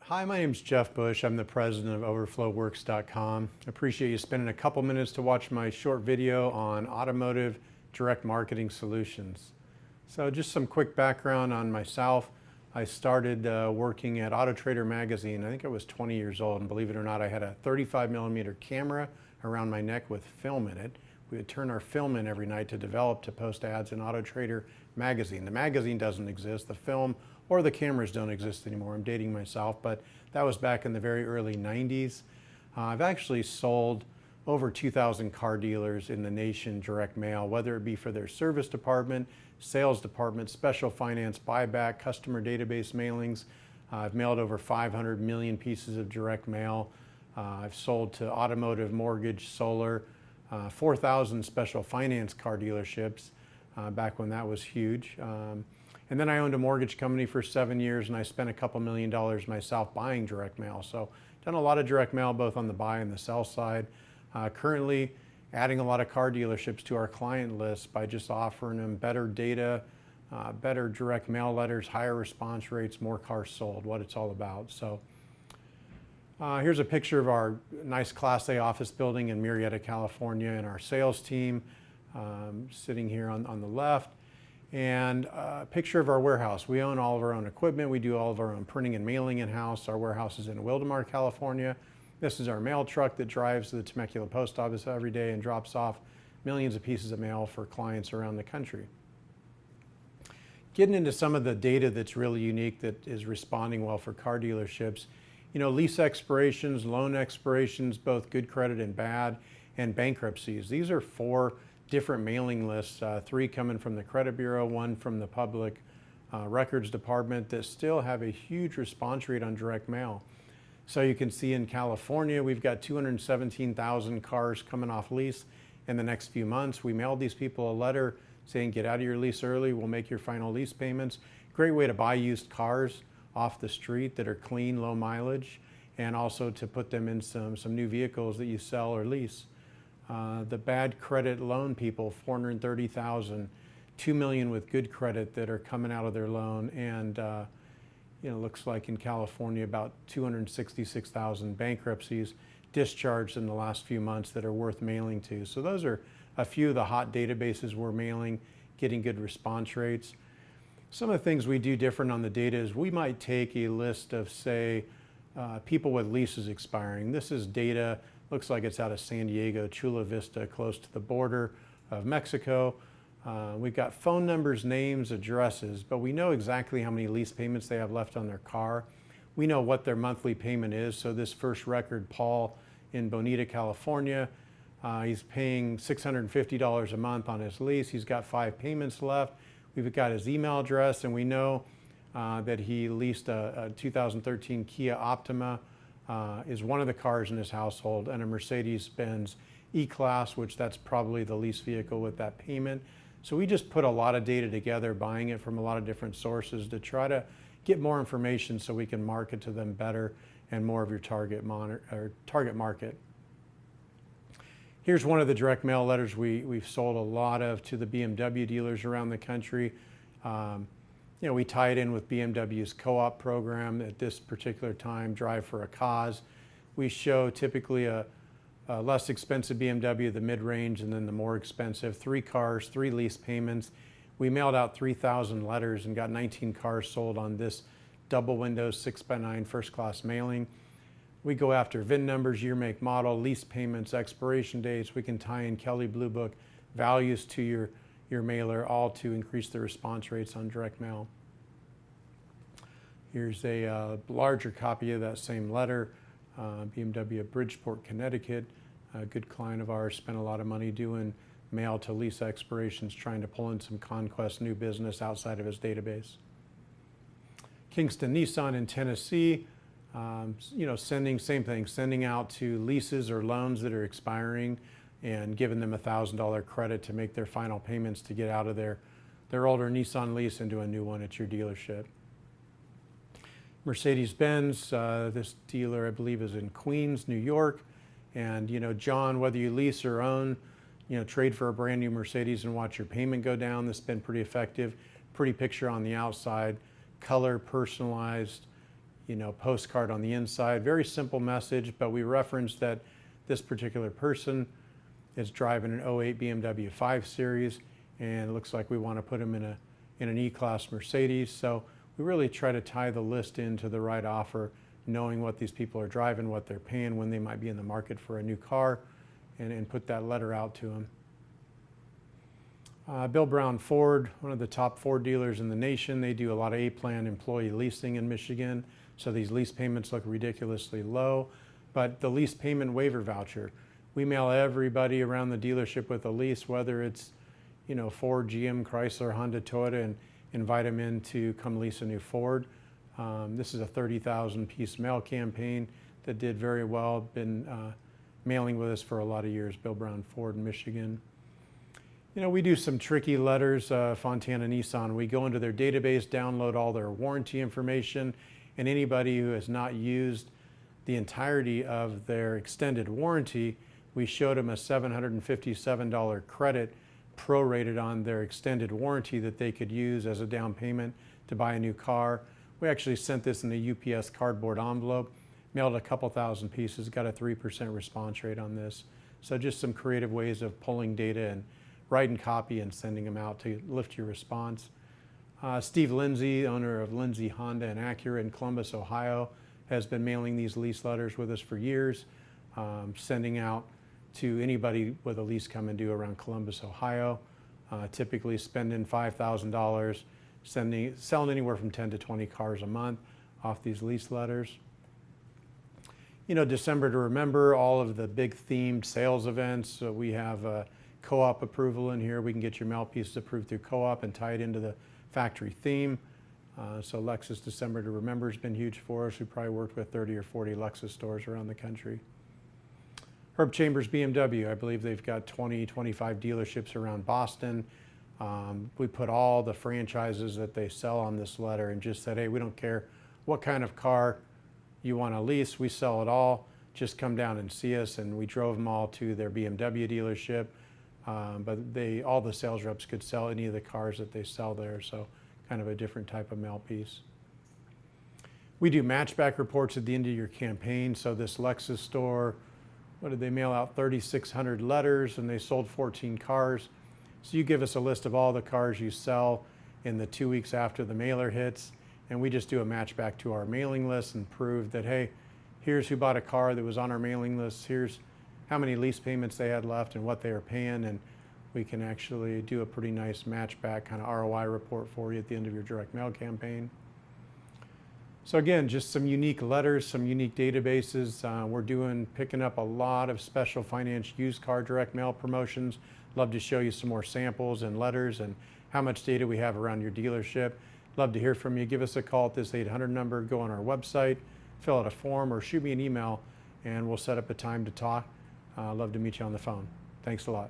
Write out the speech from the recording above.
Hi, my name is Jeff Bush. I'm the president of OverflowWorks.com. I appreciate you spending a couple minutes to watch my short video on automotive direct marketing solutions. So just some quick background on myself. I started working at Auto Trader magazine. I think I was 20 years old, and believe it or not, I had a 35mm camera around my neck with film in it. We would turn our film in every night to post ads in Auto Trader magazine. The magazine doesn't exist. The film or the cameras don't exist anymore. I'm dating myself, but that was back in the very early 90s. I've actually sold over 2,000 car dealers in the nation direct mail, whether it be for their service department, sales department, special finance, buyback, customer database mailings. I've mailed over 500 million pieces of direct mail. I've sold to automotive, mortgage, solar, 4,000 special finance car dealerships back when that was huge. And then I owned a mortgage company for 7 years, and I spent a couple $1 million myself buying direct mail. So done a lot of direct mail both on the buy and the sell side. Currently adding a lot of car dealerships to our client list by just offering them better data, better direct mail letters, higher response rates, more cars sold, what it's all about. So here's a picture of our nice Class A office building in Murrieta, California, and our sales team sitting here on the left. And a picture of our warehouse. We own all of our own equipment. We do all of our own printing and mailing in-house. Our warehouse is in Wildemar, California. This is our mail truck that drives to the Temecula post office every day and drops off millions of pieces of mail for clients around the country. Getting into some of the data that's really unique that is responding well for car dealerships. You know, lease expirations, loan expirations, both good credit and bad, and bankruptcies. These are 4 different mailing lists, 3 coming from the credit bureau, 1 from the public records department, that still have a huge response rate on direct mail. So you can see in California, we've got 217,000 cars coming off lease in the next few months. We mailed these people a letter saying, get out of your lease early, we'll make your final lease payments. Great way to buy used cars off the street that are clean, low mileage, and also to put them in some new vehicles that you sell or lease. The bad credit loan people, 430,000, 2 million with good credit that are coming out of their loan, and you know, looks like in California about 266,000 bankruptcies discharged in the last few months that are worth mailing to. So those are a few of the hot databases we're mailing, getting good response rates. Some of the things we do different on the data is we might take a list of, say, people with leases expiring. This is data. Looks like it's out of San Diego, Chula Vista, close to the border of Mexico. We've got phone numbers, names, addresses, but we know exactly how many lease payments they have left on their car. We know what their monthly payment is. So this first record, Paul in Bonita, California, he's paying $650 a month on his lease. He's got 5 payments left. We've got his email address, and we know that he leased a 2013 Kia Optima. Is one of the cars in his household, and a Mercedes-Benz E-Class, which that's probably the lease vehicle with that payment. So we just put a lot of data together, buying it from a lot of different sources to try to get more information so we can market to them better and more of your target market. Here's one of the direct mail letters we've sold a lot of to the BMW dealers around the country. You know, we tie it in with BMW's co-op program at this particular time, Drive for a Cause. We show typically a less expensive BMW, the mid-range, and then the more expensive. 3 cars, 3 lease payments. We mailed out 3,000 letters and got 19 cars sold on this double window 6x9 first class mailing. We go after VIN numbers, year, make, model, lease payments, expiration dates. We can tie in Kelley Blue Book values to your mailer, all to increase the response rates on direct mail. Here's a larger copy of that same letter, BMW of Bridgeport, Connecticut. A good client of ours, spent a lot of money doing mail to lease expirations, trying to pull in some conquest new business outside of his database. Kingston Nissan in Tennessee, you know, sending out to leases or loans that are expiring and giving them a $1,000 credit to make their final payments to get out of their older Nissan lease into a new one at your dealership. Mercedes-Benz, this dealer I believe is in Queens, New York. And you know, John, whether you lease or own, you know, trade for a brand new Mercedes and watch your payment go down. This has been pretty effective. Pretty picture on the outside, color, personalized, postcard on the inside. Very simple message, but we referenced that this particular person is driving an '08 BMW 5 Series, and it looks like we want to put him in an E-Class Mercedes. So we really try to tie the list into the right offer, knowing what these people are driving, what they're paying, when they might be in the market for a new car, and put that letter out to them. Bill Brown Ford, one of the top Ford dealers in the nation. They do a lot of A-plan employee leasing in Michigan, so these lease payments look ridiculously low. But the lease payment waiver voucher, we mail everybody around the dealership with a lease, whether it's Ford, GM, Chrysler, Honda, Toyota, and invite them in to come lease a new Ford. This is a 30,000 piece mail campaign that did very well. Been mailing with us for a lot of years, Bill Brown Ford in Michigan. We do some tricky letters, Fontana Nissan. We go into their database, download all their warranty information, and anybody who has not used the entirety of their extended warranty, we showed them a $757 credit prorated on their extended warranty that they could use as a down payment to buy a new car. We actually sent this in a UPS cardboard envelope, mailed a couple thousand pieces, got a 3% response rate on this. So just some creative ways of pulling data and writing copy and sending them out to lift your response. Steve Lindsay, owner of Lindsay Honda and Acura in Columbus, Ohio, has been mailing these lease letters with us for years, sending out to anybody with a lease coming due around Columbus, Ohio. Typically spending $5,000, selling anywhere from 10 to 20 cars a month off these lease letters. December to remember, all of the big themed sales events. So we have co-op approval in here. We can get your mail pieces approved through co-op and tie it into the factory theme. So Lexus December to Remember has been huge for us. We probably worked with 30 or 40 Lexus stores around the country. Herb Chambers BMW, I believe they've got 20, 25 dealerships around Boston. We put all the franchises that they sell on this letter and just said, hey, we don't care what kind of car you want to lease, we sell it all. Just come down and see us. And we drove them all to their BMW dealership. But all the sales reps could sell any of the cars that they sell there, so kind of a different type of mail piece. We do matchback reports at the end of your campaign. So this Lexus store, what did they mail out? 3,600 letters, and they sold 14 cars. So you give us a list of all the cars you sell in the 2 weeks after the mailer hits, and we just do a matchback to our mailing list and prove that, hey, here's who bought a car that was on our mailing list, here's how many lease payments they had left and what they were paying, and we can actually do a pretty nice matchback kind of ROI report for you at the end of your direct mail campaign. So again, just some unique letters, some unique databases. We're picking up a lot of special finance used car direct mail promotions. Love to show you some more samples and letters and how much data we have around your dealership. Love to hear from you. Give us a call at this 800 number, go on our website, fill out a form, or shoot me an email, and we'll set up a time to talk. Love to meet you on the phone. Thanks a lot.